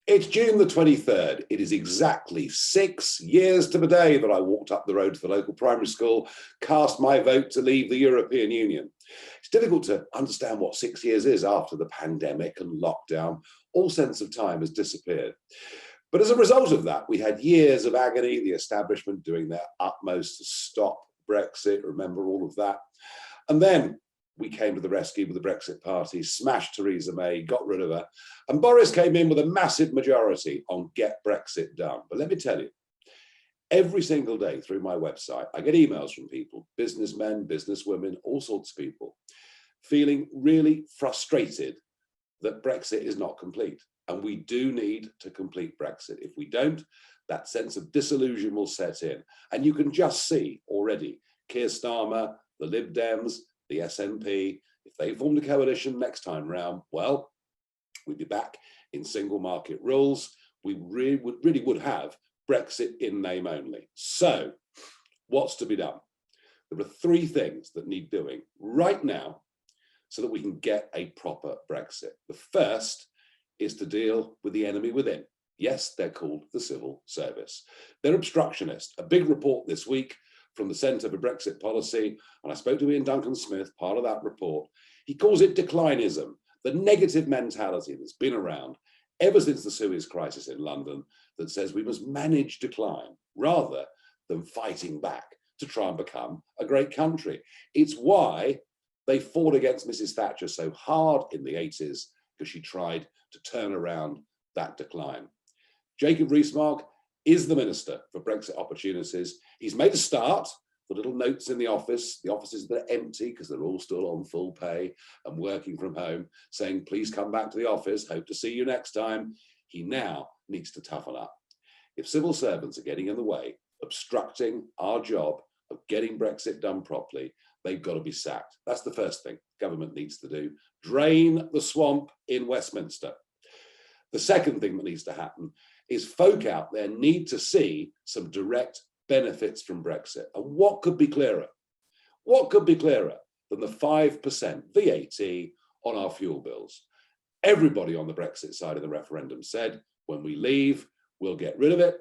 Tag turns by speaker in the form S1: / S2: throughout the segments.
S1: It's June the 23rd. It is exactly 6 years to the day that I walked up the road to the local primary school, cast my vote to leave the European Union. It's difficult to understand what 6 years is after the pandemic and lockdown. All sense of time has disappeared. But as a result of that, we had years of agony, the establishment doing their utmost to stop Brexit, remember all of that. And then we came to the rescue with the Brexit party, smashed Theresa May, got rid of her, and Boris came in with a massive majority on Get Brexit Done. But let me tell you, every single day through my website, I get emails from people, businessmen, businesswomen, all sorts of people, feeling really frustrated that Brexit is not complete. And we do need to complete Brexit. If we don't, that sense of disillusion will set in. And you can just see already, Keir Starmer, the Lib Dems, the SNP, if they formed a coalition next time round, well, we'd be back in single market rules. We really would have Brexit in name only. So what's to be done? There are three things that need doing right now so that we can get a proper Brexit. The first is to deal with the enemy within. Yes, they're called the civil service. They're obstructionist. A big report this week from the Centre for Brexit Policy, and I spoke to Ian Duncan-Smith, part of that report. He calls it declinism, the negative mentality that's been around ever since the Suez crisis in London that says we must manage decline rather than fighting back to try and become a great country. It's why they fought against Mrs. Thatcher so hard in the 80s, because she tried to turn around that decline. Jacob Rees-Mogg is the Minister for Brexit Opportunities. He's made a start, the little notes in the offices that are empty because they're all still on full pay and working from home, saying, please come back to the office, hope to see you next time. He now needs to toughen up. If civil servants are getting in the way, obstructing our job of getting Brexit done properly, they've got to be sacked. That's the first thing government needs to do. Drain the swamp in Westminster. The second thing that needs to happen is folk out there need to see some direct benefits from Brexit. And what could be clearer? What could be clearer than the 5% VAT on our fuel bills? Everybody on the Brexit side of the referendum said, when we leave, we'll get rid of it.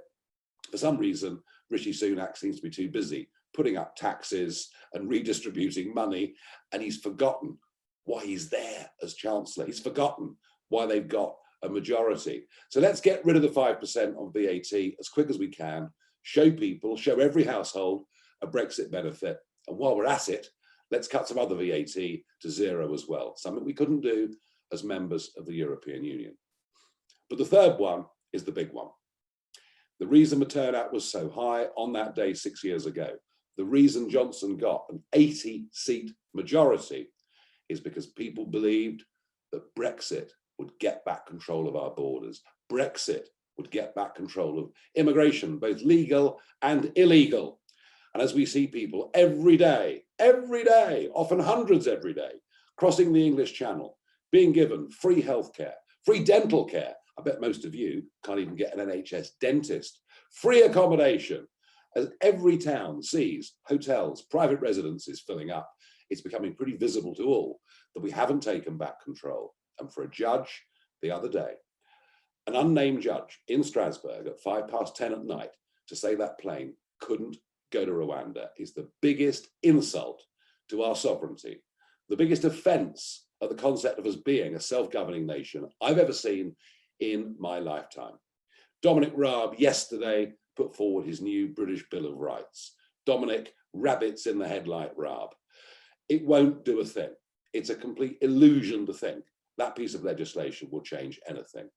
S1: For some reason, Rishi Sunak seems to be too busy putting up taxes and redistributing money, and he's forgotten why he's there as Chancellor. He's forgotten why they've got a majority. So let's get rid of the 5% on VAT as quick as we can, show people, show every household a Brexit benefit. And while we're at it, let's cut some other VAT to zero as well, something we couldn't do as members of the European Union. But the third one is the big one. The reason the turnout was so high on that day 6 years ago, the reason Johnson got an 80-seat majority is because people believed that Brexit would get back control of our borders. Brexit would get back control of immigration, both legal and illegal. And as we see people every day, often hundreds every day, crossing the English Channel, being given free healthcare, free dental care. I bet most of you can't even get an NHS dentist, free accommodation. As every town sees hotels, private residences filling up, it's becoming pretty visible to all that we haven't taken back control. And for a judge the other day, an unnamed judge in Strasbourg at 10:05 at night, to say that plane couldn't go to Rwanda is the biggest insult to our sovereignty, the biggest offence at the concept of us being a self-governing nation I've ever seen in my lifetime. Dominic Raab yesterday put forward his new British Bill of Rights. Dominic, rabbits in the headlight Raab. It won't do a thing. It's a complete illusion to think that piece of legislation will change anything.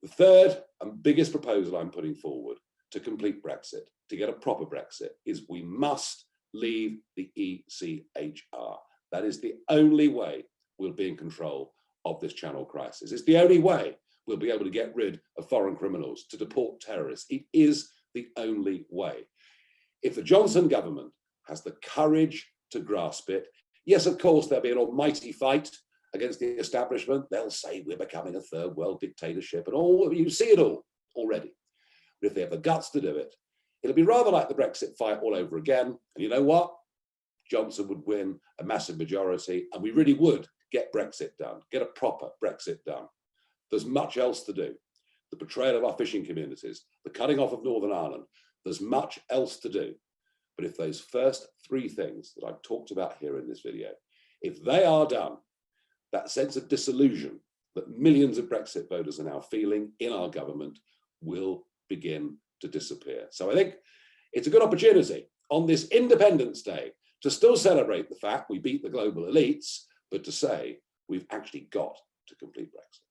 S1: The third and biggest proposal I'm putting forward to complete Brexit, to get a proper Brexit, is we must leave the ECHR. That is the only way we'll be in control of this Channel crisis. It's the only way we'll be able to get rid of foreign criminals, to deport terrorists. It is the only way. If the Johnson government has the courage to grasp it, yes, of course, there'll be an almighty fight against the establishment. They'll say we're becoming a third world dictatorship and all, you see it all already. But if they have the guts to do it, it'll be rather like the Brexit fight all over again. And you know what? Johnson would win a massive majority and we really would get Brexit done, get a proper Brexit done. There's much else to do. the betrayal of our fishing communities, the cutting off of Northern Ireland. There's much else to do. But if those first three things that I've talked about here in this video, if they are done, that sense of disillusion that millions of Brexit voters are now feeling in our government will begin to disappear. So I think it's a good opportunity on this Independence Day to still celebrate the fact we beat the global elites, but to say we've actually got to complete Brexit.